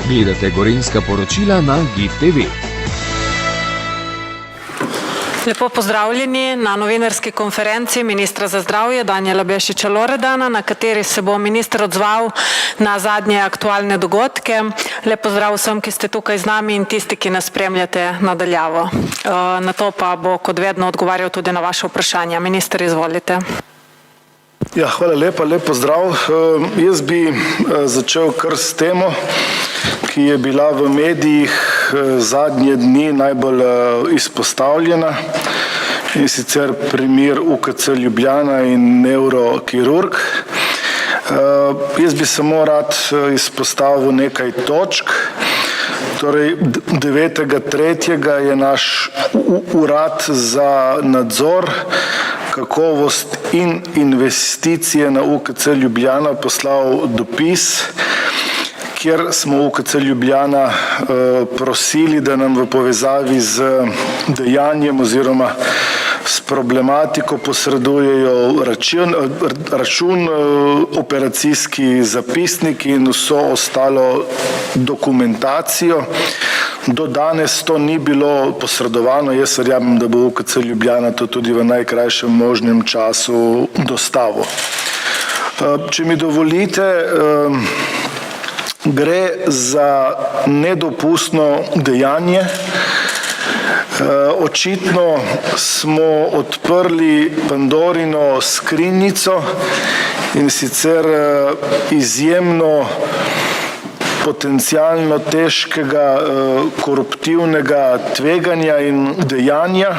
Gledate Gorenjska poročila na GIF TV. Lepo pozdravljeni na novinarski konferenci ministra za zdravje Danijela Bešiča Loredana, na kateri se bo minister odzval na zadnje aktualne dogodke. Lep pozdrav vsem, ki ste tukaj z nami in tisti, ki nas spremljate nadaljavo. Na to pa bo kot vedno odgovarjal tudi na vaše vprašanja. Minister, izvolite. Ja, hvala lepa, lep pozdrav. Jaz bi začel kar s temo, ki je bila v medijih zadnje dni najbolj izpostavljena, in sicer primer UKC Ljubljana in nevrokirurg. Jaz bi samo rad izpostavil nekaj točk. Torej, 9.3. je naš urad za nadzor, kakovost in investicije na UKC Ljubljana poslal dopis, kjer smo UKC Ljubljana prosili, da nam v povezavi z dejanjem oziroma s problematiko posredujejo račun, operacijski zapisnik in vso ostalo dokumentacijo. Do danes to ni bilo posredovano, jaz verjamem, da bo UKC Ljubljana to tudi v najkrajšem možnem času dostavil. Če mi dovolite, gre za nedopustno dejanje. Očitno smo odprli Pandorino skrinjico, in sicer izjemno potencialno težkega koruptivnega tveganja in dejanja.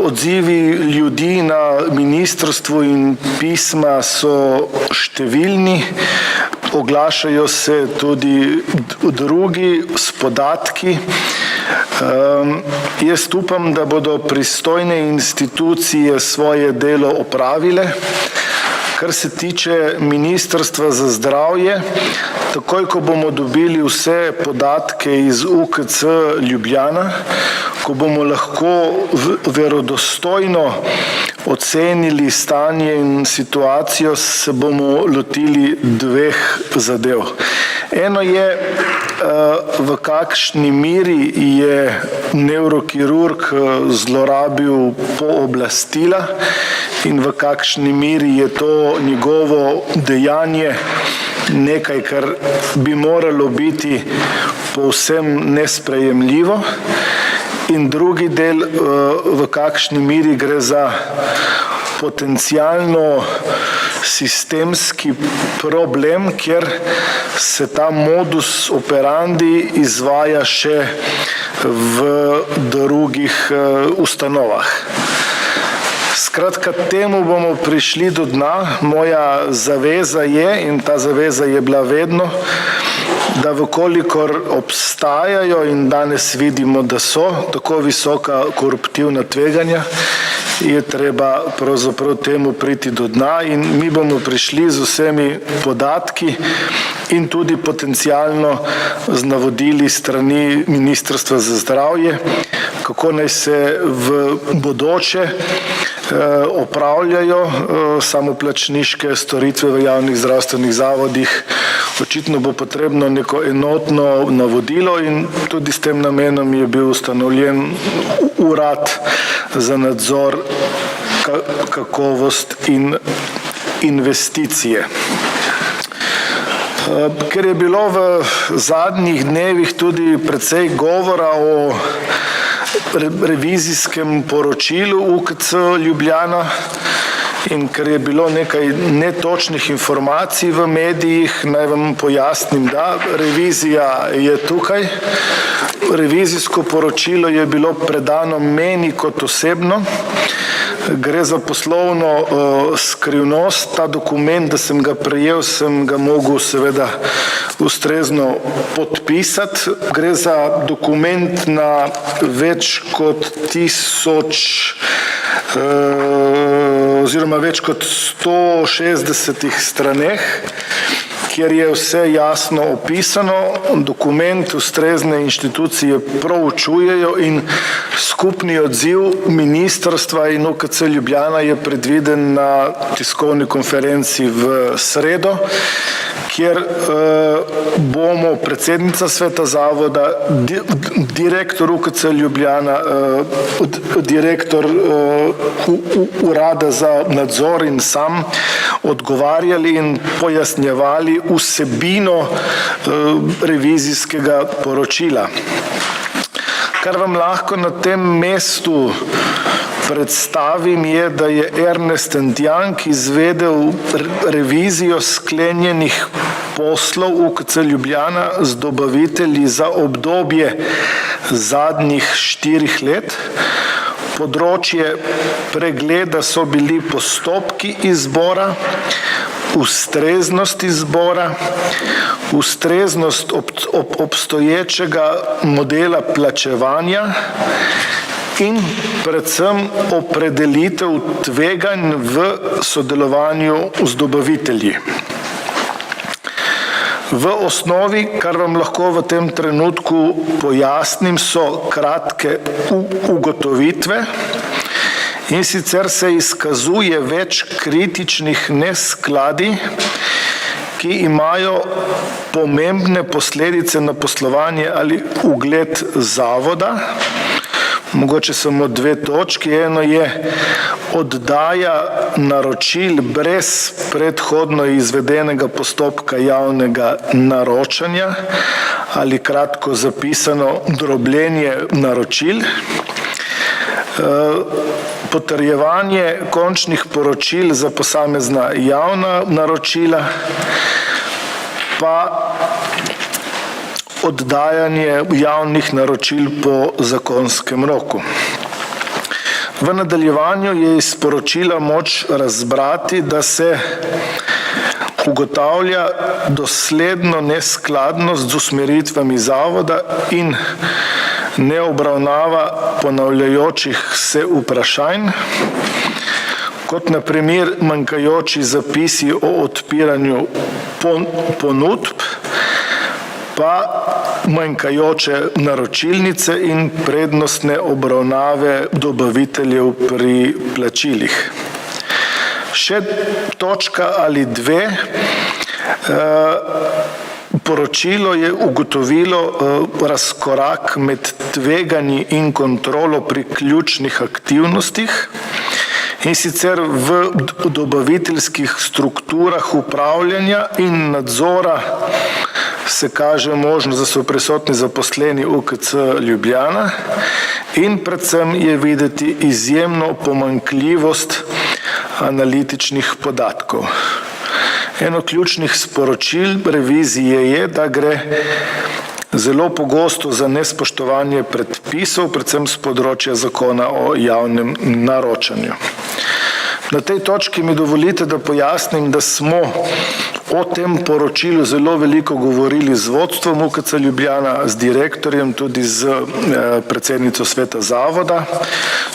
Odzivi ljudi na ministrstvu in pisma so številni. Oglašajo se tudi drugi s podatki. Jaz upam, da bodo pristojne institucije svoje delo opravile. Kar se tiče Ministrstva za zdravje, takoj, ko bomo dobili vse podatke iz UKC Ljubljana, ko bomo lahko verodostojno ocenili stanje in situacijo, se bomo lotili dveh zadev. Eno je, v kakšni meri je nevrokirurg zlorabil pooblastila in v kakšni meri je to njegovo dejanje nekaj, kar bi moralo biti povsem nesprejemljivo. In drugi del, v kakšni meri gre za potencialno sistemski problem, kjer se ta modus operandi izvaja še v drugih ustanovah. Skratka, temu bomo prišli do dna. Moja zaveza je, in ta zaveza je bila vedno, da vkolikor obstajajo, in danes vidimo, da so tako visoka koruptivna tveganja, je treba pravzaprav temu priti do dna, in mi bomo prišli z vsemi podatki in tudi potencialno z navodili strani Ministrstva za zdravje, kako naj se v bodoče opravljajo samoplačniške storitve v javnih zdravstvenih zavodih. Očitno bo potrebno neko enotno navodilo in tudi s tem namenom je bil ustanovljen urad za nadzor, kakovost in investicije. Ker je bilo v zadnjih dnevih tudi precej govora o revizijskem poročilu UKC Ljubljana in ker je bilo nekaj netočnih informacij v medijih, naj vam pojasnim, da revizija je tukaj. Revizijsko poročilo je bilo predano meni kot osebno. Gre za poslovno skrivnost. Ta dokument, da sem ga prejel, sem ga mogel seveda ustrezno podpisati. Gre za dokument na več kot 160 straneh, kjer je vse jasno opisano. Dokument ustrezne inštitucije proučujejo in Skupni odziv ministrstva in UKC Ljubljana je predviden na tiskovni konferenci v sredo, kjer bomo predsednica sveta zavoda, direktor UKC Ljubljana, direktor urada za nadzor in sam odgovarjali in pojasnjevali vsebino revizijskega poročila. Kar vam lahko na tem mestu predstavim je, da je Ernst & Young izvedel revizijo sklenjenih poslov UKC Ljubljana z dobavitelji za obdobje zadnjih 4 let. Področje pregleda so bili postopki izbora, ustreznost izbora, ustreznost obstoječega modela plačevanja in predvsem opredelitev tveganj v sodelovanju z dobavitelji. V osnovi, kar vam lahko v tem trenutku pojasnim, so kratke ugotovitve. In sicer se izkazuje več kritičnih neskladij, ki imajo pomembne posledice na poslovanje ali ugled zavoda. Mogoče samo 2 točki. Eno je oddaja naročil brez predhodno izvedenega postopka javnega naročanja ali kratko zapisano drobljenje naročil. Potrjevanje končnih poročil za posamezna javna naročila, pa oddajanje javnih naročil po zakonskem roku. V nadaljevanju je iz poročila moč razbrati, da se ugotavlja dosledno neskladnost z usmeritvami zavoda in ne obravnava ponavljajočih se vprašanj, kot na primer manjkajoči zapisi o odpiranju ponudb, pa manjkajoče naročilnice in prednostne obravnave dobaviteljev pri plačilih. Še točka ali 2. Poročilo je ugotovilo razkorak med tveganji in kontrolo pri ključnih aktivnostih, in sicer v dobaviteljskih strukturah upravljanja in nadzora se kaže možnost, da so prisotni zaposleni UKC Ljubljana in predvsem je videti izjemno pomanjkljivost analitičnih podatkov. Eno ključnih sporočil revizije je, da gre zelo pogosto za nespoštovanje predpisov, predvsem z področja zakona o javnem naročanju. Na tej točki mi dovolite, da pojasnim, da smo o tem poročilu zelo veliko govorili z vodstvom UKC Ljubljana, z direktorjem, tudi z predsednico sveta zavoda.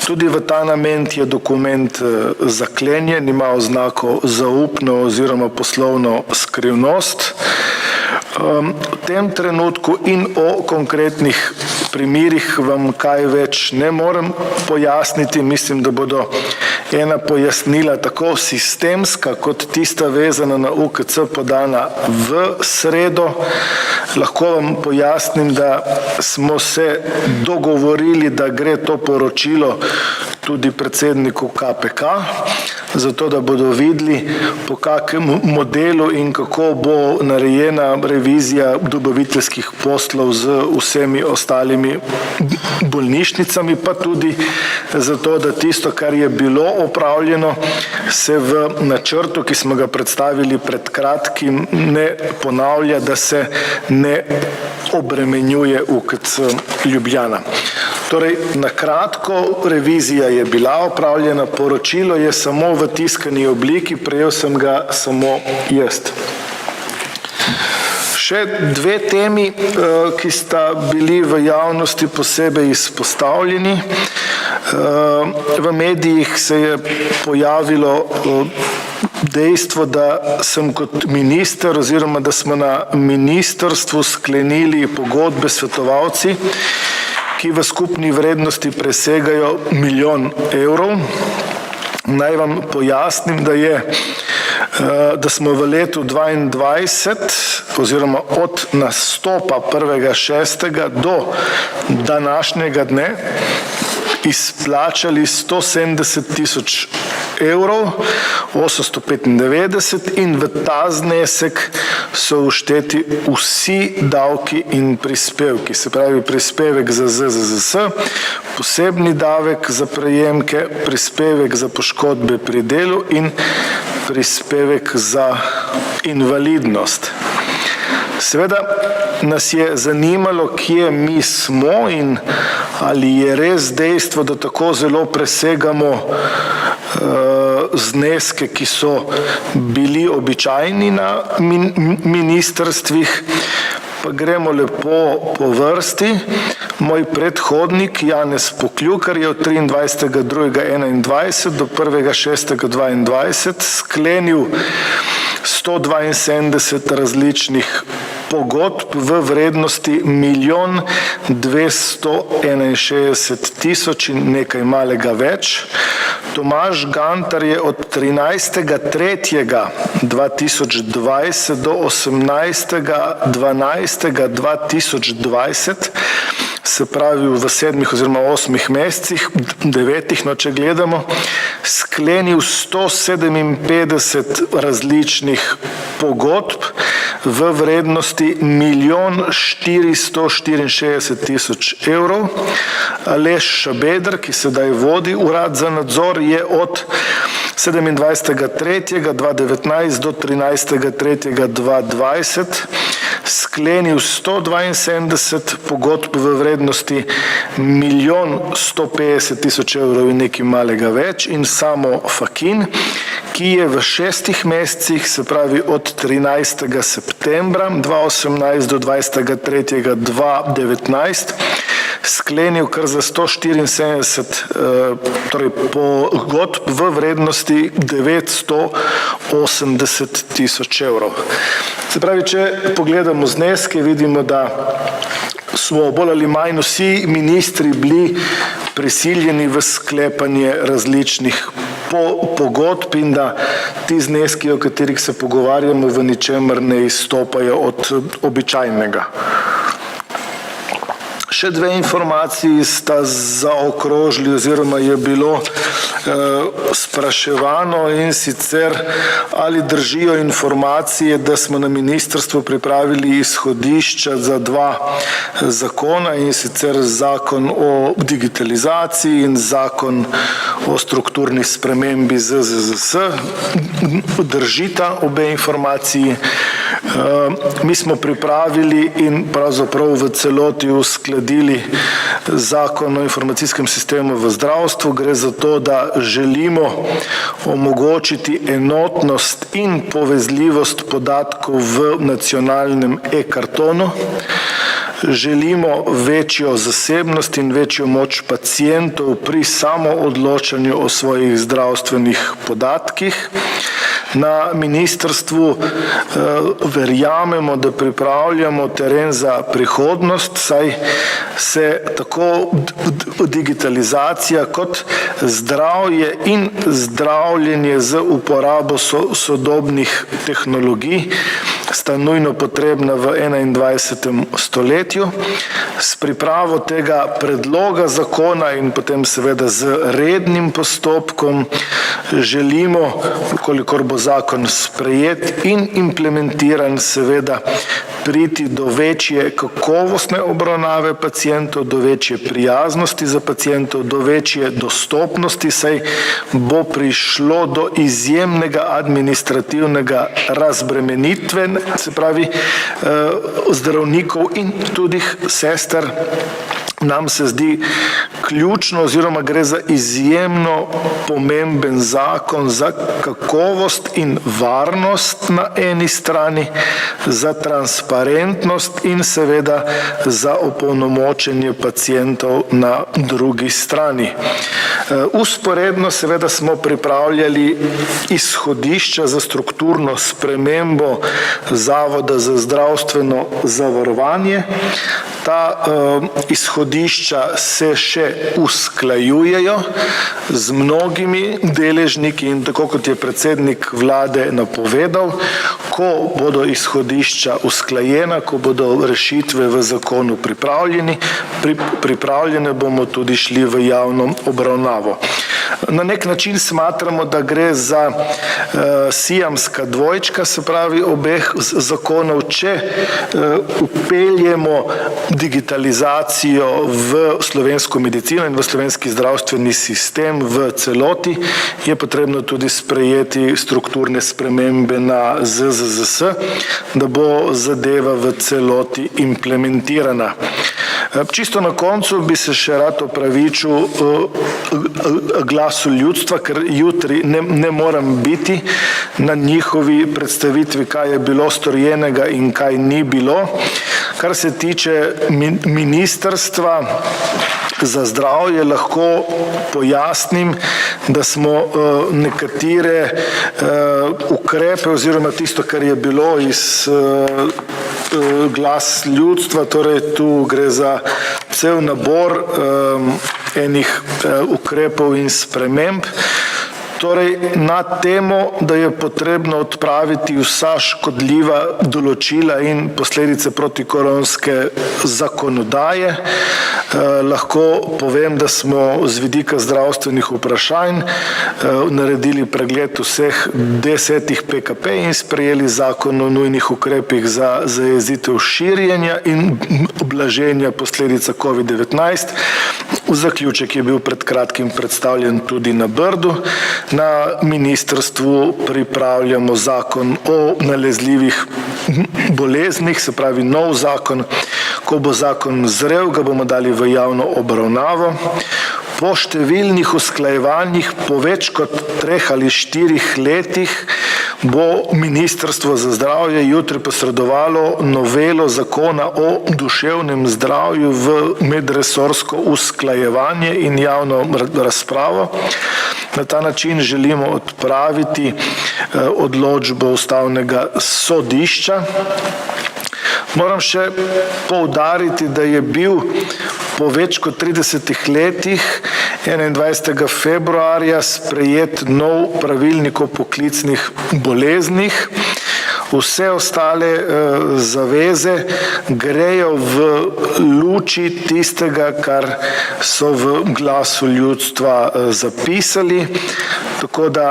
Tudi v ta namen je dokument zaklenjen, ima oznako zaupno oziroma poslovno skrivnost. V tem trenutku in o konkretnih primerih vam kaj več ne morem pojasniti. Mislim, da bodo ena pojasnila tako sistemska kot tista vezana na UKC podana v sredo. Lahko vam pojasnim, da smo se dogovorili, da gre to poročilo tudi predsedniku KPK, zato da bodo videli, po kakem modelu in kako bo narejena revizija dobaviteljskih poslov z vsemi ostalimi bolnišnicami, pa tudi zato, da tisto, kar je bilo opravljeno, se v načrtu, ki smo ga predstavili pred kratkim, ne ponavlja, da se ne obremenjuje UKC Ljubljana. Torej, na kratko, revizija je bila opravljena, poročilo je samo v tiskani obliki, prejel sem ga samo jaz. Še 2 temi, ki sta bili v javnosti posebej izpostavljeni. V medijih se je pojavilo dejstvo, da sem kot minister oziroma da smo na ministrstvu sklenili pogodbe s svetovalci, ki v skupni vrednosti presegajo 1 milijon evrov. Naj vam pojasnim, da smo v letu 2022 oziroma od nastopa 1.6. do današnjega dne izplačali 170 000 evrov, 895, in v ta znesek so všteti vsi davki in prispevki, se pravi prispevek za ZZZS, posebni davek za prejemke, prispevek za poškodbe pri delu in prispevek za invalidnost. Seveda nas je zanimalo, kje mi smo in ali je res dejstvo, da tako zelo presegamo zneske, ki so bili običajni na ministrstvih. Pa gremo lepo po vrsti. Moj predhodnik Janez Poklukar je od 23.2.2021 do 1.6.2022 sklenil 172 različnih pogodb v vrednosti 1 261 000 in nekaj malega več. Tomaž Gantar je od 13.3.2020 do 18.12.2020, se pravi v 7 oziroma 8 mesecih, 9, no če gledamo, sklenil 157 različnih pogodb v vrednosti 1 464 000 evrov. Aleš Šabeder, ki sedaj vodi urad za nadzor, je od 27.3.2019 do 13.3.2020 sklenil 172 pogodb v vrednosti 1 150 000 evrov in nekaj malega več, in samo Fakin, ki je v 6 mesecih, se pravi od 13. septembra 2018 do 20.3.2019, sklenil kar za 174 pogodb v vrednosti 980 000 evrov. Se pravi, če pogledamo zneske, vidimo, da smo bolj ali manj vsi ministri bili prisiljeni v sklepanje različnih pogodb in da ti zneski, o katerih se pogovarjamo, v ničemer ne izstopajo od običajnega. Še 2 informaciji sta zaokrožili oziroma je bilo spraševano, in sicer ali držijo informacije, da smo na ministrstvu pripravili izhodišča za 2 zakona, in sicer zakon o digitalizaciji in zakon o strukturni spremembi ZZZS. Držita obe informaciji. Mi smo pripravili in pravzaprav v celoti uskladili zakon o informacijskem sistemu v zdravstvu. Gre za to, da želimo omogočiti enotnost in povezljivost podatkov v nacionalnem e-kartonu. Želimo večjo zasebnost in večjo moč pacientov pri samoodločanju o svojih zdravstvenih podatkih. Na ministrstvu verjamemo, da pripravljamo teren za prihodnost, saj se tako digitalizacija kot zdravje in zdravljenje z uporabo sodobnih tehnologij sta nujno potrebna v 21. stoletju. S pripravo tega predloga zakona in potem seveda z rednim postopkom želimo, kolikor bo zakon sprejet in implementiran, seveda priti do večje kakovostne obravnave pacientov, do večje prijaznosti za pacientov, do večje dostopnosti, saj bo prišlo do izjemnega administrativnega razbremenitve, se pravi zdravnikov in tudi sester. Nam se zdi ključno oziroma gre za izjemno pomemben zakon za kakovost in varnost na eni strani, za transparentnost in seveda za opolnomočenje pacientov na drugi strani. Usporedno seveda smo pripravljali izhodišča za strukturno spremembo Zavoda za zdravstveno zavarovanje. Ta izhodišča se še usklajujejo z mnogimi deležniki in tako kot je predsednik vlade napovedal, ko bodo izhodišča usklajena, ko bodo rešitve v zakonu pripravljene, bomo tudi šli v javno obravnavo. Na nek način smatramo, da gre za siamska dvojčka, se pravi obeh zakonov, če upeljemo digitalizacijo v slovensko medicino in v slovenski zdravstveni sistem v celoti, je potrebno tudi sprejeti strukturne spremembe na ZZZS, da bo zadeva v celoti implementirana. Čisto na koncu bi se še rad opravičil Glasu ljudstva, ker jutri ne moram biti na njihovi predstavitvi, kaj je bilo storjenega in kaj ni bilo. Kar se tiče Ministrstva za zdravje, lahko pojasnim, da smo nekatere ukrepe oziroma tisto, kar je bilo iz Glas ljudstva, torej tu gre za cel nabor enih ukrepov in sprememb. Torej, na temo, da je potrebno odpraviti vsa škodljiva določila in posledice protikoronske zakonodaje, lahko povem, da smo z vidika zdravstvenih vprašanj naredili pregled vseh 10 PKP in sprejeli zakon o nujnih ukrepih za zajezitev širjenja in ublaženja posledica COVID-19. Zaključek je bil pred kratkim predstavljen tudi na Brdu. Na ministrstvu pripravljamo zakon o nalezljivih boleznih, se pravi nov zakon. Ko bo zakon zrel, ga bomo dali v javno obravnavo. Po številnih usklajevanjih, po več kot 3 ali 4 letih, bo Ministrstvo za zdravje jutri posredovalo novelo zakona o duševnem zdravju v medresorsko usklajevanje in javno razpravo. Na ta način želimo odpraviti odločbo Ustavnega sodišča. Moram še poudariti, da je bil po več kot 30 letih 21. februarja sprejet nov pravilnik o poklicnih boleznih. Vse ostale zaveze grejo v luči tistega, kar so v Glasu ljudstva zapisali. Tako da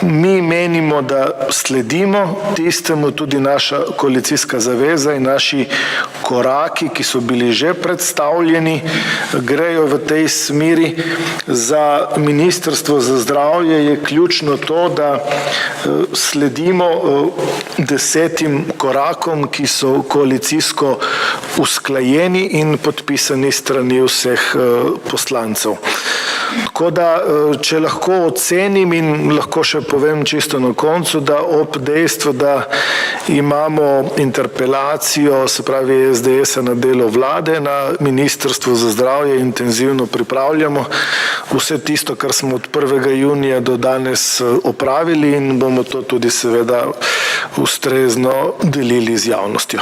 mi menimo, da sledimo tistemu, tudi naša koalicijska zaveza in naši koraki, ki so bili že predstavljeni, grejo v tej smeri. Za Ministrstvo za zdravje je ključno to, da sledimo 10 korakom, ki so koalicijsko usklajeni in podpisani strani vseh poslancev. Tako da, če lahko ocenim in lahko še povem čisto na koncu, da ob dejstvu, da imamo interpelacijo, se pravi SDS-a na delo vlade, na Ministrstvu za zdravje intenzivno pripravljamo vse tisto, kar smo od 1. junija do danes opravili in bomo to tudi seveda ustrezno delili z javnostjo.